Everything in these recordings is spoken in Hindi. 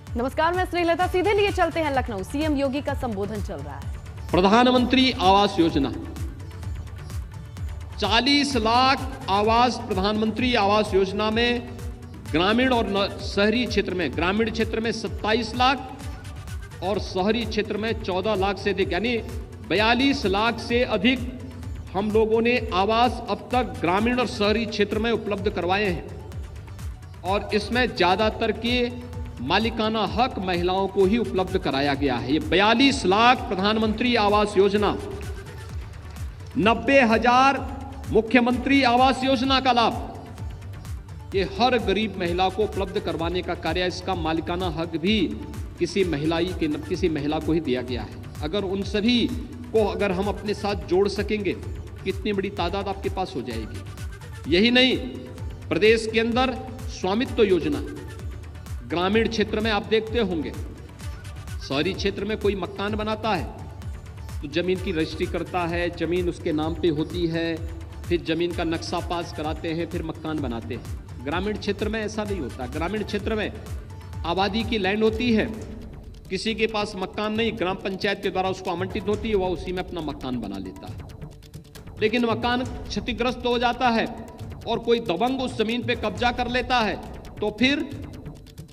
नमस्कार, मैं श्रीलता। सीधे लिए चलते हैं लखनऊ। सीएम योगी का संबोधन चल रहा है। प्रधानमंत्री आवास योजना 40 लाख आवास प्रधानमंत्री आवास योजना में ग्रामीण और शहरी क्षेत्र में, ग्रामीण क्षेत्र में 27 लाख और शहरी क्षेत्र में 14 लाख से अधिक, यानी 42 लाख से अधिक हम लोगों ने आवास अब तक ग्रामीण और शहरी क्षेत्र में उपलब्ध करवाए हैं। और इसमें ज्यादातर के मालिकाना हक महिलाओं को ही उपलब्ध कराया गया है। ये 42 लाख प्रधानमंत्री आवास योजना, 90,000 मुख्यमंत्री आवास योजना का लाभ, ये हर गरीब महिला को उपलब्ध करवाने का कार्य, इसका मालिकाना हक भी किसी महिला को ही दिया गया है। अगर उन सभी को अगर हम अपने साथ जोड़ सकेंगे, कितनी बड़ी तादाद आपके पास हो जाएगी। यही नहीं, प्रदेश के अंदर स्वामित्व योजना, ग्रामीण क्षेत्र में आप देखते होंगे, शहरी क्षेत्र में कोई मकान बनाता है तो जमीन की रजिस्ट्री करता है, जमीन उसके नाम पे होती है, फिर जमीन का नक्शा पास कराते हैं, फिर मकान बनाते हैं। ग्रामीण क्षेत्र में ऐसा नहीं होता। ग्रामीण क्षेत्र में आबादी की लैंड होती है, किसी के पास मकान नहीं, ग्राम पंचायत के द्वारा उसको आवंटित होती है, वह उसी में अपना मकान बना लेता है। लेकिन मकान क्षतिग्रस्त हो जाता है और कोई दबंग उस जमीन पे कब्जा कर लेता है तो फिर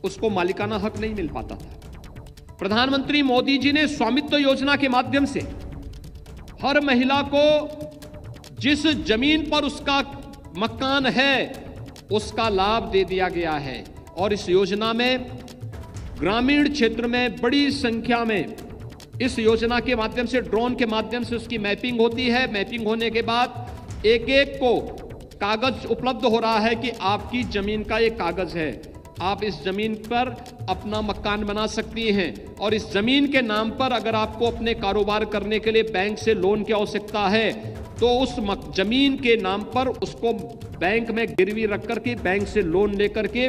उसको मालिकाना हक नहीं मिल पाता था। प्रधानमंत्री मोदी जी ने स्वामित्व योजना के माध्यम से हर महिला को जिस जमीन पर उसका मकान है उसका लाभ दे दिया गया है। और इस योजना में ग्रामीण क्षेत्र में बड़ी संख्या में इस योजना के माध्यम से, ड्रोन के माध्यम से उसकी मैपिंग होती है। मैपिंग होने के बाद एक एक को कागज उपलब्ध हो रहा है कि आपकी जमीन का ये कागज है, आप इस जमीन पर अपना मकान बना सकती हैं। और इस जमीन के नाम पर अगर आपको अपने कारोबार करने के लिए बैंक से लोन की आवश्यकता है तो उस जमीन के नाम पर उसको बैंक में गिरवी रख करके, बैंक से लोन लेकर के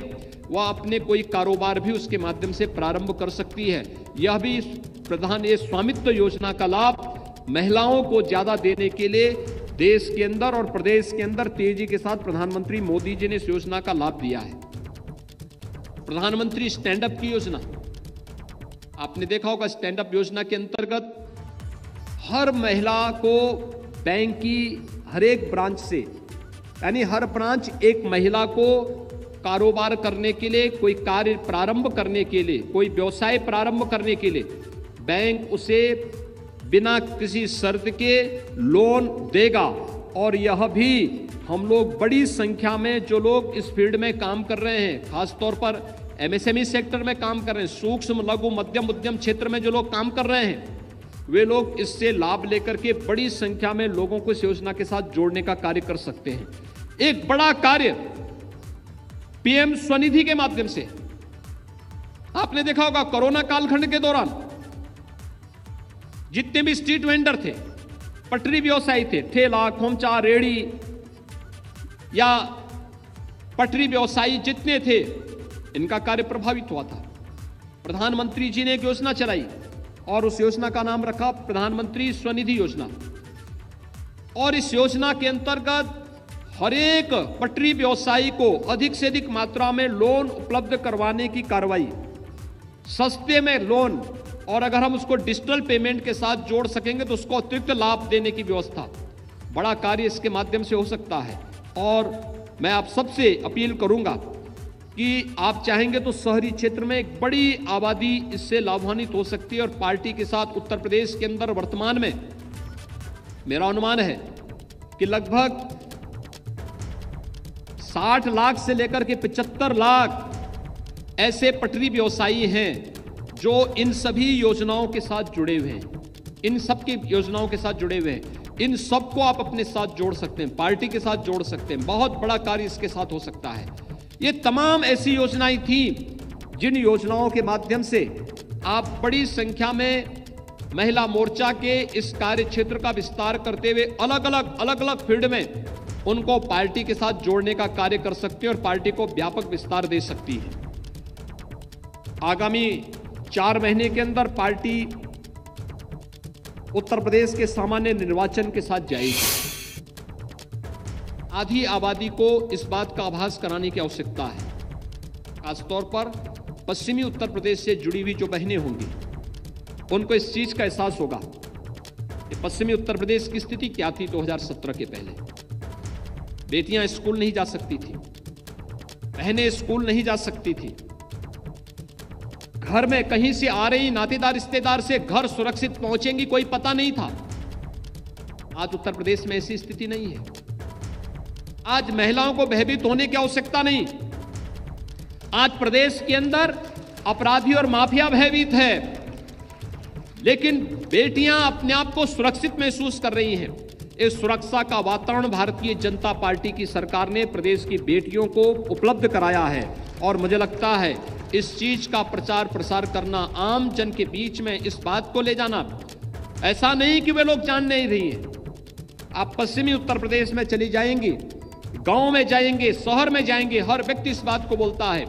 वह अपने कोई कारोबार भी उसके माध्यम से प्रारंभ कर सकती है। यह भी ये स्वामित्व योजना का लाभ महिलाओं को ज्यादा देने के लिए देश के अंदर और प्रदेश के अंदर तेजी के साथ प्रधानमंत्री मोदी जी ने इस योजना का लाभ दिया है। प्रधानमंत्री स्टैंड अप की योजना, आपने देखा होगा, स्टैंड अप योजना के अंतर्गत हर महिला को बैंक की हर एक ब्रांच से, यानी हर ब्रांच एक महिला को कारोबार करने के लिए, कोई कार्य प्रारंभ करने के लिए, कोई व्यवसाय प्रारंभ करने के लिए बैंक उसे बिना किसी शर्त के लोन देगा। और यह भी हम लोग बड़ी संख्या में जो लोग इस फील्ड में काम कर रहे हैं, खासतौर पर एमएसएमई सेक्टर में काम कर रहे हैं, सूक्ष्म लघु मध्यम उद्यम क्षेत्र में जो लोग काम कर रहे हैं, वे लोग इससे लाभ लेकर के बड़ी संख्या में लोगों को इस योजना के साथ जोड़ने का कार्य कर सकते हैं। एक बड़ा कार्य पीएम स्वनिधि के माध्यम से, आपने देखा होगा कोरोना कालखंड के दौरान जितने भी स्ट्रीट वेंडर थे, पटरी व्यवसायी थे, ठेला, खोमचा, रेड़ी या पटरी व्यवसायी जितने थे, इनका कार्य प्रभावित हुआ था। प्रधानमंत्री जी ने एक योजना चलाई और उस योजना का नाम रखा प्रधानमंत्री स्वनिधि योजना। और इस योजना के अंतर्गत हर एक पटरी व्यवसायी को अधिक से अधिक मात्रा में लोन उपलब्ध करवाने की कार्रवाई, सस्ते में लोन, और अगर हम उसको डिजिटल पेमेंट के साथ जोड़ सकेंगे तो उसको अतिरिक्त लाभ देने की व्यवस्था, बड़ा कार्य इसके माध्यम से हो सकता है। और मैं आप सबसे अपील करूंगा कि आप चाहेंगे तो शहरी क्षेत्र में एक बड़ी आबादी इससे लाभान्वित हो सकती है। और पार्टी के साथ उत्तर प्रदेश के अंदर वर्तमान में मेरा अनुमान है कि लगभग 60 लाख से लेकर के 75 लाख ऐसे पटरी व्यवसायी हैं जो इन सभी योजनाओं के साथ जुड़े हुए हैं, इन सब की योजनाओं के साथ जुड़े हुए हैं। इन सबको आप अपने साथ जोड़ सकते हैं, पार्टी के साथ जोड़ सकते हैं। बहुत बड़ा कार्य इसके साथ हो सकता है। ये तमाम ऐसी योजनाएं थी जिन योजनाओं के माध्यम से आप बड़ी संख्या में महिला मोर्चा के इस कार्य क्षेत्र का विस्तार करते हुए अलग अलग फील्ड में उनको पार्टी के साथ जोड़ने का कार्य कर सकते हैं और पार्टी को व्यापक विस्तार दे सकती है। आगामी 4 महीने के अंदर पार्टी उत्तर प्रदेश के सामान्य निर्वाचन के साथ जाएगी। आधी आबादी को इस बात का आभास कराने की आवश्यकता है, खासतौर पर पश्चिमी उत्तर प्रदेश से जुड़ी हुई जो बहनें होंगी उनको इस चीज का एहसास होगा कि पश्चिमी उत्तर प्रदेश की स्थिति क्या थी 2017 के पहले। बेटियां स्कूल नहीं जा सकती थी, बहनें स्कूल नहीं जा सकती थी, घर में कहीं से आ रही नातेदार रिश्तेदार से घर सुरक्षित पहुंचेंगी कोई पता नहीं था। आज उत्तर प्रदेश में ऐसी स्थिति नहीं है। आज महिलाओं को भयभीत होने की आवश्यकता नहीं। आज प्रदेश के अंदर अपराधी और माफिया भयभीत है, लेकिन बेटियां अपने आप को सुरक्षित महसूस कर रही हैं। इस सुरक्षा का वातावरण भारतीय जनता पार्टी की सरकार ने प्रदेश की बेटियों को उपलब्ध कराया है और मुझे लगता है इस चीज का प्रचार प्रसार करना, आम जन के बीच में इस बात को ले जाना, ऐसा नहीं कि वे लोग जान नहीं रही हैं। आप पश्चिमी उत्तर प्रदेश में चली जाएंगी, गांव में जाएंगे, शहर में जाएंगे, हर व्यक्ति इस बात को बोलता है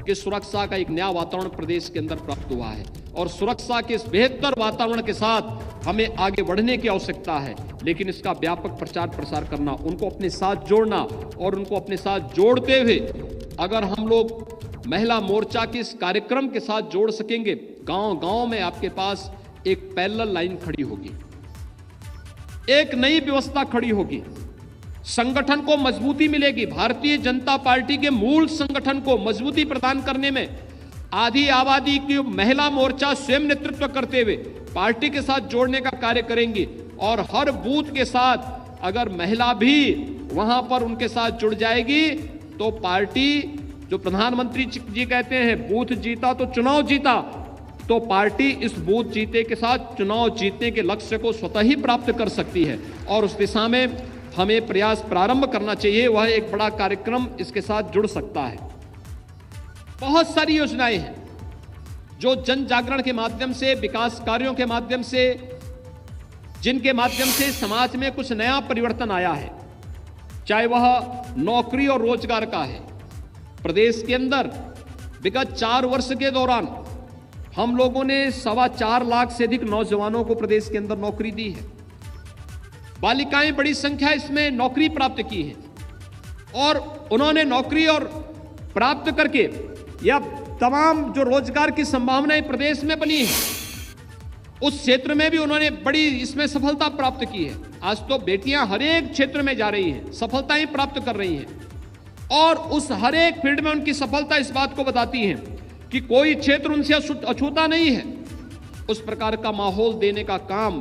कि सुरक्षा का एक नया वातावरण प्रदेश के अंदर प्राप्त हुआ है और सुरक्षा के इस बेहतर वातावरण के साथ हमें आगे बढ़ने की आवश्यकता है। लेकिन इसका व्यापक प्रचार प्रसार करना, उनको अपने साथ जोड़ना और उनको अपने साथ जोड़ते हुए अगर हम लोग महिला मोर्चा के इस कार्यक्रम के साथ जोड़ सकेंगे, गांव-गांव में आपके पास एक पैरेलल लाइन खड़ी होगी, एक नई व्यवस्था खड़ी होगी, संगठन को मजबूती मिलेगी। भारतीय जनता पार्टी के मूल संगठन को मजबूती प्रदान करने में आधी आबादी की महिला मोर्चा स्वयं नेतृत्व करते हुए पार्टी के साथ जोड़ने का कार्य करेंगी और हर बूथ के साथ अगर महिला भी वहां पर उनके साथ जुड़ जाएगी तो पार्टी, जो प्रधानमंत्री जी कहते हैं बूथ जीता तो चुनाव जीता, तो पार्टी इस बूथ जीते के साथ चुनाव जीतने के लक्ष्य को स्वतः ही प्राप्त कर सकती है और उस दिशा में हमें प्रयास प्रारंभ करना चाहिए। वह एक बड़ा कार्यक्रम इसके साथ जुड़ सकता है। बहुत सारी योजनाएं हैं जो जन जागरण के माध्यम से, विकास कार्यों के माध्यम से, जिनके माध्यम से समाज में कुछ नया परिवर्तन आया है, चाहे वह नौकरी और रोजगार का है। प्रदेश के अंदर विगत 4 वर्ष के दौरान हम लोगों ने 4.25 लाख से अधिक नौजवानों को प्रदेश के अंदर नौकरी दी है। बालिकाएं बड़ी संख्या इसमें नौकरी प्राप्त की है और उन्होंने नौकरी और प्राप्त करके या तमाम जो रोजगार की संभावनाएं प्रदेश में बनी है, उस क्षेत्र में भी उन्होंने बड़ी इसमें सफलता प्राप्त की है। आज तो बेटियां हर एक क्षेत्र में जा रही हैं, सफलताएं प्राप्त कर रही हैं और उस हर एक फील्ड में उनकी सफलता इस बात को बताती है कि कोई क्षेत्र उनसे अछूता नहीं है। उस प्रकार का माहौल देने का काम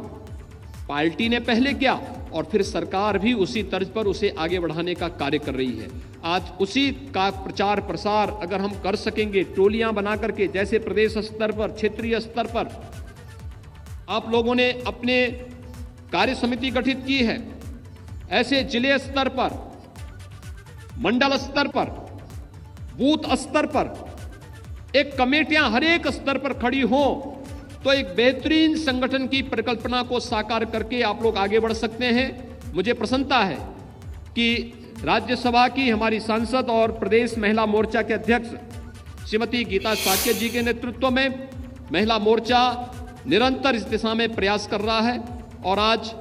पार्टी ने पहले किया और फिर सरकार भी उसी तर्ज पर उसे आगे बढ़ाने का कार्य कर रही है। आज उसी का प्रचार प्रसार अगर हम कर सकेंगे, टोलियां बना करके, जैसे प्रदेश स्तर पर, क्षेत्रीय स्तर पर आप लोगों ने अपने कार्य समिति गठित की है, ऐसे जिले स्तर पर, मंडल स्तर पर, बूथ स्तर पर एक कमेटियां हर एक स्तर पर खड़ी हो तो एक बेहतरीन संगठन की परिकल्पना को साकार करके आप लोग आगे बढ़ सकते हैं। मुझे प्रसन्नता है कि राज्यसभा की हमारी सांसद और प्रदेश महिला मोर्चा के अध्यक्ष श्रीमती गीता साक्य जी के नेतृत्व में महिला मोर्चा निरंतर इस दिशा में प्रयास कर रहा है और आज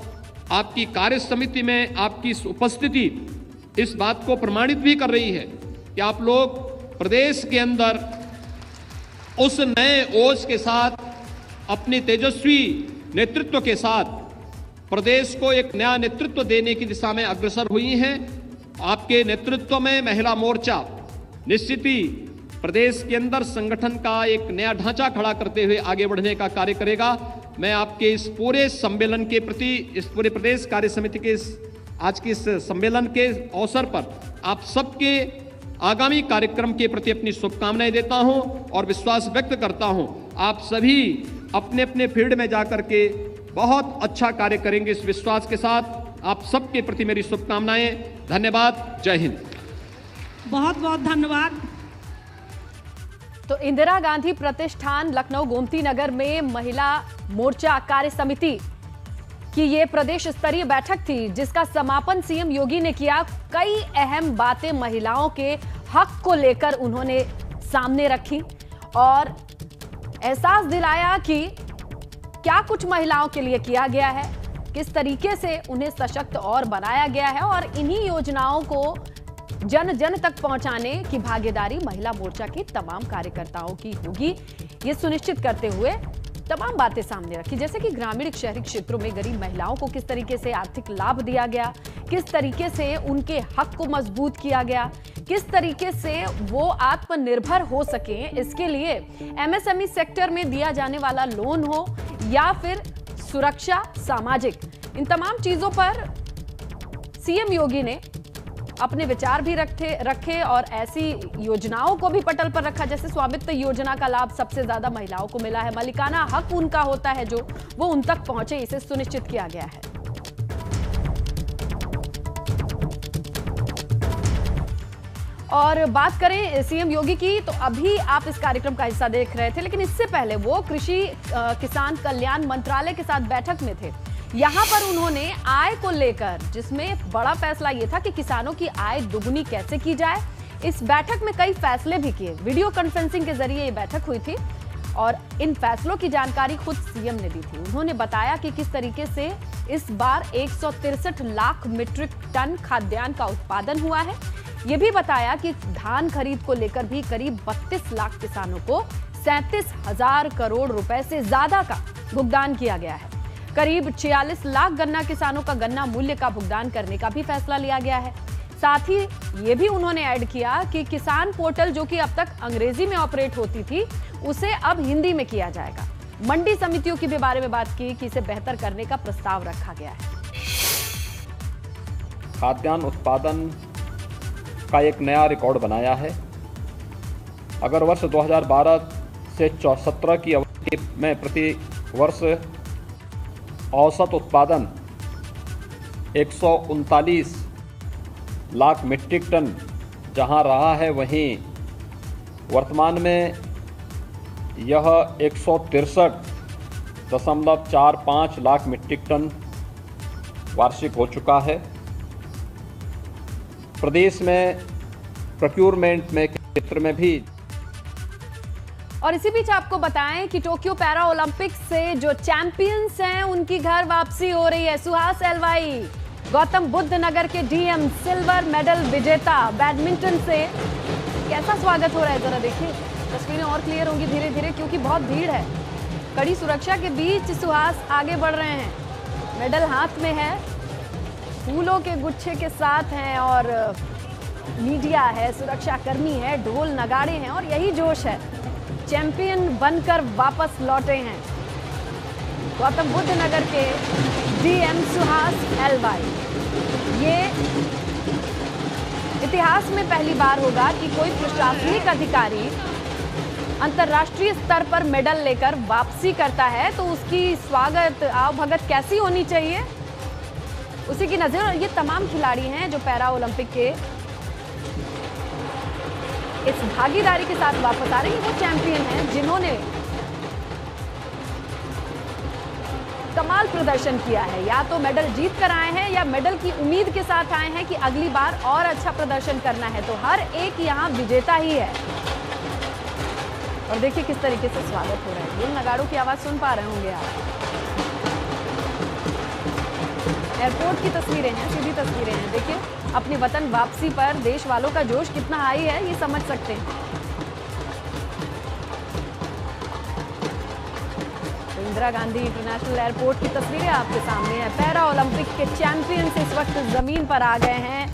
आपकी कार्य समिति में आपकी उपस्थिति इस बात को प्रमाणित भी कर रही है कि आप लोग प्रदेश के अंदर उस नए ओज के साथ, अपनी तेजस्वी नेतृत्व के साथ प्रदेश को एक नया नेतृत्व देने की दिशा में अग्रसर हुई हैं। आपके नेतृत्व में महिला मोर्चा निश्चित ही प्रदेश के अंदर संगठन का एक नया ढांचा खड़ा करते हुए आगे बढ़ने का कार्य करेगा। मैं आपके इस पूरे सम्मेलन के प्रति, इस पूरे प्रदेश कार्य समिति के आज के इस सम्मेलन के अवसर पर आप सबके आगामी कार्यक्रम के प्रति अपनी शुभकामनाएं देता हूं और विश्वास व्यक्त करता हूं आप सभी अपने अपने फील्ड में जाकर के बहुत अच्छा कार्य करेंगे। इस विश्वास के साथ आप सबके प्रति मेरी शुभकामनाएं। धन्यवाद। जय हिंद। बहुत बहुत धन्यवाद। तो इंदिरा गांधी प्रतिष्ठान लखनऊ गोमती नगर में महिला मोर्चा कार्य समिति की ये प्रदेश स्तरीय बैठक थी, जिसका समापन सीएम योगी ने किया। कई अहम बातें महिलाओं के हक को लेकर उन्होंने सामने रखी और एहसास दिलाया कि क्या कुछ महिलाओं के लिए किया गया है, किस तरीके से उन्हें सशक्त और बनाया गया है और इन्हीं योजनाओं को जन जन तक पहुंचाने की भागीदारी महिला मोर्चा के तमाम कार्यकर्ताओं की होगी, ये सुनिश्चित करते हुए तमाम बातें सामने रखी, जैसे कि ग्रामीण शहरी क्षेत्रों में गरीब महिलाओं को किस तरीके से आर्थिक लाभ दिया गया, किस तरीके से उनके हक को मजबूत किया गया, किस तरीके से वो आत्मनिर्भर हो सकें। इसके लिए एमएसएमई सेक्टर में दिया जाने वाला लोन हो या फिर सुरक्षा, सामाजिक, इन तमाम चीजों पर सीएम योगी ने अपने विचार भी रखे और ऐसी योजनाओं को भी पटल पर रखा, जैसे स्वामित्व योजना का लाभ सबसे ज्यादा महिलाओं को मिला है, मालिकाना हक उनका होता है जो वो उन तक पहुंचे, इसे सुनिश्चित किया गया है। और बात करें सीएम योगी की, तो अभी आप इस कार्यक्रम का हिस्सा देख रहे थे, लेकिन इससे पहले वो कृषि किसान कल्याण मंत्रालय के साथ बैठक में थे। यहां पर उन्होंने आय को लेकर, जिसमें बड़ा फैसला यह था कि किसानों की आय दुगुनी कैसे की जाए, इस बैठक में कई फैसले भी किए। वीडियो कॉन्फ्रेंसिंग के जरिए ये बैठक हुई थी और इन फैसलों की जानकारी खुद सीएम ने दी थी। उन्होंने बताया कि किस तरीके से इस बार 163 लाख मीट्रिक टन खाद्यान्न का उत्पादन हुआ है। ये भी बताया कि धान खरीद को लेकर भी करीब 32 लाख किसानों को 37,000 करोड़ रुपए से ज्यादा का भुगतान किया गया है। करीब 46 लाख गन्ना किसानों का गन्ना मूल्य का भुगतान करने का भी फैसला लिया गया है। साथ ही ये भी उन्होंने ऐड किया कि किसान पोर्टल, जो कि अब तक अंग्रेजी में ऑपरेट होती थी, उसे अब हिंदी में किया जाएगा। मंडी समितियों की भी बारे में बात की कि इसे बेहतर करने का प्रस्ताव रखा गया है। खाद्यान्न उत्पादन का एक नया रिकॉर्ड बनाया है। अगर वर्ष 2012 से 17 की अवधि में प्रति वर्ष औसत उत्पादन 139 लाख मीट्रिक टन जहां रहा है, वहीं वर्तमान में यह 163.45 लाख मीट्रिक टन वार्षिक हो चुका है। प्रदेश में प्रोक्योरमेंट में क्षेत्र में भी। और इसी बीच आपको बताएं कि टोक्यो पैरा ओलंपिक से जो चैंपियंस हैं उनकी घर वापसी हो रही है। सुहास एलवाई गौतम बुद्ध नगर के डीएम सिल्वर मेडल विजेता बैडमिंटन से कैसा स्वागत हो रहा है, जरा देखिए। तस्वीरें और क्लियर होंगी धीरे धीरे क्योंकि बहुत भीड़ है। कड़ी सुरक्षा के बीच सुहास आगे बढ़ रहे हैं, मेडल हाथ में है, फूलों के गुच्छे के साथ हैं और मीडिया है, सुरक्षा कर्मी है, ढोल नगाड़े हैं और यही जोश है। चैंपियन बनकर वापस लौटे हैं गौतम बुद्ध नगर के डीएम सुहास एलवाई। ये इतिहास में पहली बार होगा कि कोई प्रशासनिक अधिकारी अंतर्राष्ट्रीय स्तर पर मेडल लेकर वापसी करता है, तो उसकी स्वागत आवभगत कैसी होनी चाहिए, उसी की नजर ये तमाम खिलाड़ी हैं जो पैरा ओलंपिक के इस भागीदारी के साथ वापस आ रहे हैं। वो चैंपियन हैं जिन्होंने कमाल प्रदर्शन किया है, या तो मेडल जीत कर आए हैं या मेडल की उम्मीद के साथ आए हैं कि अगली बार और अच्छा प्रदर्शन करना है। तो हर एक यहाँ विजेता ही है। और देखिए किस तरीके से स्वागत हो रहा है। ढोल नगाड़ों की आवाज सुन पा रहे होंगे आप। एयरपोर्ट की तस्वीरें हैं, सीधी तस्वीरें हैं। देखिए अपनी वतन वापसी पर देश वालों का जोश कितना हाई है, ये समझ सकते हैं। तो इंदिरा गांधी इंटरनेशनल एयरपोर्ट की तस्वीरें आपके सामने हैं। पैरा ओलंपिक के चैंपियंस इस वक्त जमीन पर आ गए हैं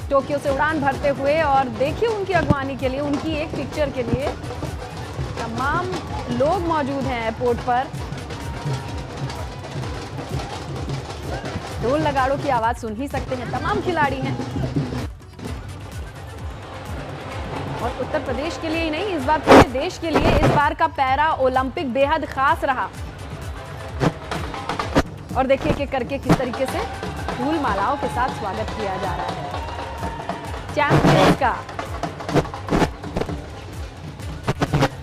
टोक्यो से उड़ान भरते हुए, और देखिए उनकी अगवानी के लिए, उनकी एक पिक्चर के लिए तमाम लोग मौजूद हैं एयरपोर्ट पर। ढोल नगाड़ों की आवाज सुन ही सकते हैं, तमाम खिलाड़ी हैं। और उत्तर प्रदेश के लिए ही नहीं, इस बार पूरे देश के लिए इस बार का पैरा ओलंपिक बेहद खास रहा। और देखिए एक एक करके किस तरीके से फूल मालाओं के साथ स्वागत किया जा रहा है चैंपियंस का।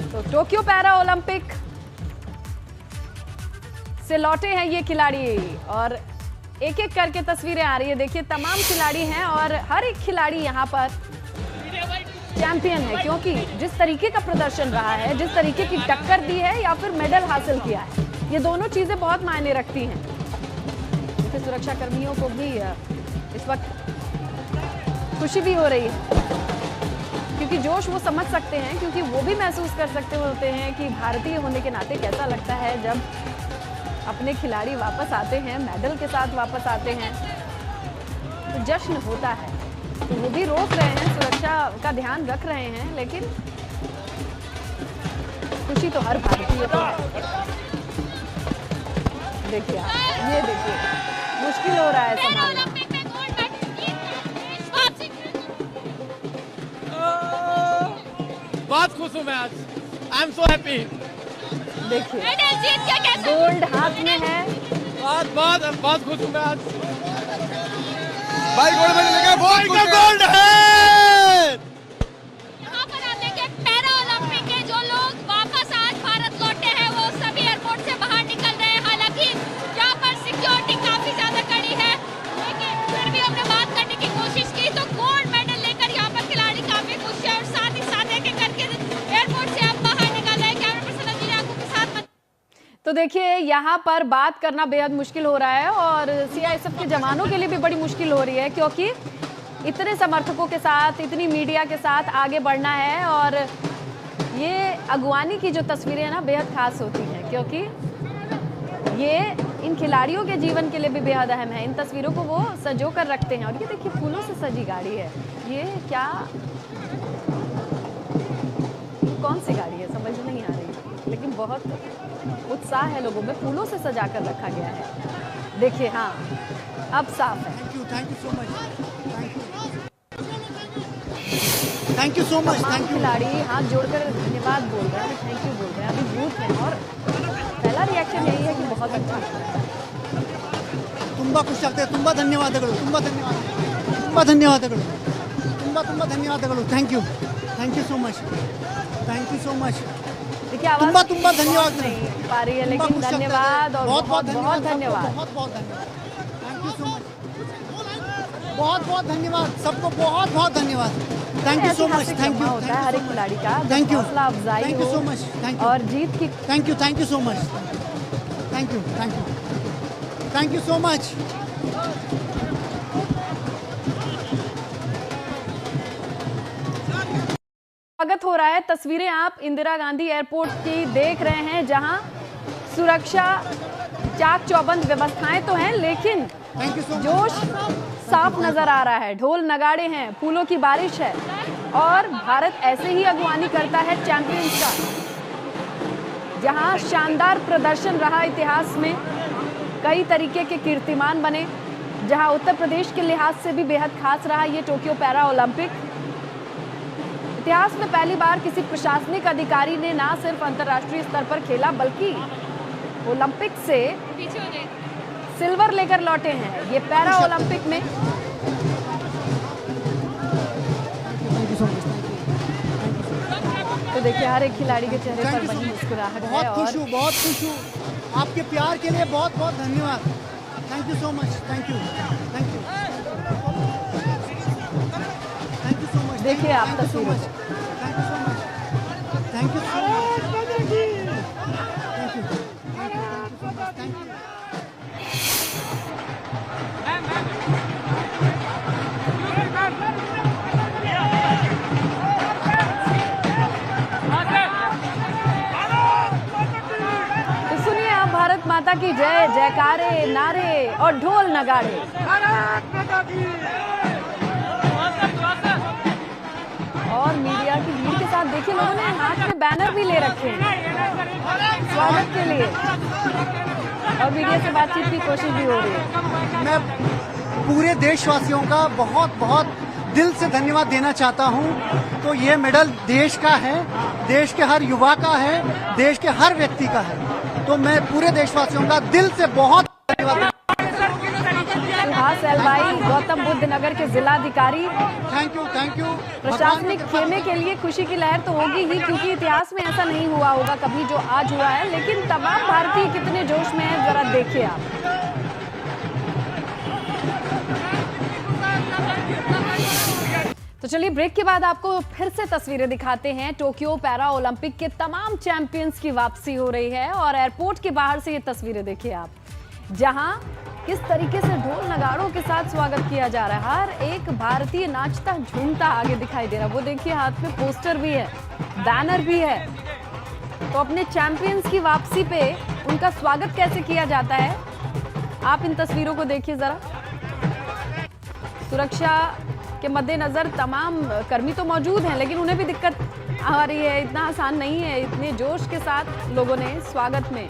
तो टोक्यो पैरा ओलंपिक से लौटे हैं ये खिलाड़ी और एक एक करके तस्वीरें आ रही है। देखिए तमाम खिलाड़ी हैं और हर एक खिलाड़ी यहाँ पर चैंपियन है, क्योंकि जिस तरीके का प्रदर्शन रहा है, जिस तरीके की टक्कर दी है या फिर मेडल हासिल किया है, ये दोनों चीजें बहुत मायने रखती हैं। सुरक्षा कर्मियों को भी इस वक्त खुशी भी हो रही है, क्योंकि जोश वो समझ सकते हैं, क्योंकि वो भी महसूस कर सकते होते हैं कि भारतीय होने के नाते कैसा लगता है जब अपने खिलाड़ी वापस आते हैं, मेडल के साथ वापस आते हैं, तो जश्न होता है। तो वो भी रोक रहे हैं, सुरक्षा का ध्यान रख रहे हैं, लेकिन खुशी तो हर भारतीय को है। देखिए आप, ये देखिए, मुश्किल हो रहा है संभालना। बहुत खुश हूँ मैं आज, आई एम सो हैप्पी। देखिए गोल्ड हाथ में है, बहुत खुश हूँ मैं आज। भाई गोल्ड मेडल लेके बहुत खुश है। गोल्ड है। यहाँ पर आप देखिए पैरा ओलंपिक के जो लोग वापस आज भारत लौटे हैं वो सभी एयरपोर्ट से बाहर निकल रहे हैं। हालांकि यहाँ पर सिक्योरिटी काफी ज्यादा कड़ी है, लेकिन फिर भी हमने बात करने की कोशिश की तो गोल्ड मेडल लेकर यहाँ पर खिलाड़ी काफी खुश है और साथ ही साथ एक एक करके एयरपोर्ट से अब बाहर निकल रहे हैं। कैमरा पर्सन अजीत आंखों के साथ। तो देखिए यहाँ पर बात करना बेहद मुश्किल हो रहा है और सीआईएसएफ के जवानों के लिए भी बड़ी मुश्किल हो रही है, क्योंकि इतने समर्थकों के साथ, इतनी मीडिया के साथ आगे बढ़ना है। और ये अगवानी की जो तस्वीरें हैं ना, बेहद खास होती हैं, क्योंकि ये इन खिलाड़ियों के जीवन के लिए भी बेहद अहम है। इन तस्वीरों को वो सजो कर रखते हैं। और ये देखिए फूलों से सजी गाड़ी है, ये क्या, कौन सी गाड़ी है समझ नहीं आ रही, लेकिन बहुत उत्साह है लोगों में, फूलों से सजा कर रखा गया है। देखिए हाँ, अब साफ है। Thank you so much, thank you so much. तमाम खिलाड़ी हाथ जोड़कर धन्यवाद बोल रहे हैं, थैंक यू बोल रहे हैं। अभी बूथ है और पहला रिएक्शन यही है कि बहुत अच्छा है। ತುಂಬಾ ಖುಷಿ ಆಗ್ತದೆ, ತುಂಬಾ ಧನ್ಯವಾದಗಳು, ತುಂಬಾ ಧನ್ಯವಾದಗಳು, ತುಂಬಾ ಧನ್ಯವಾದಗಳು। Thank you so much, thank you so much. देखिए आवाज ತುಂಬಾ ಧನ್ಯವಾದ नहीं पा रही है, लेकिन धन्यवाद और बहुत धन्यवाद। बहुत धन्यवाद, थैंक यू सो मच। बहुत धन्यवाद सबको, बहुत धन्यवाद। Thank you so much, thank you. होता है हर एक खिलाड़ी का, थैंक यू, हौसला अफजाई थैंक यू हो सो मच, थैंक यू और जीत की। Thank you so much, thank you so much. स्वागत हो रहा है। तस्वीरें आप इंदिरा गांधी एयरपोर्ट की देख रहे हैं, जहां सुरक्षा चाक चौबंद व्यवस्थाएं तो हैं, लेकिन थैंक यू सो मच। जोश साफ नजर आ रहा है। ढोल नगाड़े हैं, फूलों की बारिश है और भारत ऐसे ही अगवानी करता है चैंपियंस का। जहां शानदार प्रदर्शन रहा इतिहास में, कई तरीके के कीर्तिमान बने, जहां उत्तर प्रदेश के लिहाज से भी बेहद खास रहा ये टोक्यो पैरा ओलंपिक। इतिहास में पहली बार किसी प्रशासनिक अधिकारी ने ना सिर्फ अंतर्राष्ट्रीय स्तर पर खेला, बल्कि ओलंपिक से सिल्वर लेकर लौटे हैं ये पैरा ओलंपिक में। तो देखिए हर एक खिलाड़ी के चेहरे पर बनी मुस्कुराहट है। बहुत खुश हूँ। आपके प्यार के लिए बहुत धन्यवाद। Thank you so much, thank you so much. देखिए आप तस्वीरों को। Thank you so much. तो सुनिए आप भारत माता की जय, जयकारे, नारे और ढोल नगाड़े। और मीडिया की भीड़ के साथ देखिए लोगों ने हाथ में बैनर भी ले रखे हैं स्वागत के लिए, और मीडिया से बातचीत की कोशिश भी हो रही है। मैं पूरे देशवासियों का बहुत दिल से धन्यवाद देना चाहता हूं। तो ये मेडल देश का है, देश के हर युवा का है, देश के हर व्यक्ति का है। तो मैं पूरे देशवासियों का दिल से बहुत धन्यवाद। सुहास एलवाई, गौतम बुद्ध नगर के जिलाधिकारी। Thank you. प्रशासनिक खेमे के लिए खुशी की लहर तो होगी ही, क्योंकि इतिहास में ऐसा नहीं हुआ होगा कभी जो आज हुआ है। लेकिन तमाम भारतीय कितने जोश में हैं, जरा देखिए आप। तो चलिए ब्रेक के बाद आपको फिर से तस्वीरें दिखाते हैं। टोक्यो पैरा ओलंपिक के तमाम चैंपियंस की वापसी हो रही है और एयरपोर्ट के बाहर से ये तस्वीरें देखिए आप, जहां किस तरीके से ढोल नगाड़ों के साथ स्वागत किया जा रहा है। हर एक भारतीय नाचता झूमता आगे दिखाई दे रहा है। वो देखिए हाथ में पोस्टर भी है, बैनर भी है। तो अपने चैंपियंस की वापसी पे उनका स्वागत कैसे किया जाता है, आप इन तस्वीरों को देखिए जरा। सुरक्षा के मद्देनजर तमाम कर्मी तो मौजूद हैं, लेकिन उन्हें भी दिक्कत आ रही है। इतना आसान नहीं है। इतने जोश के साथ लोगों ने स्वागत में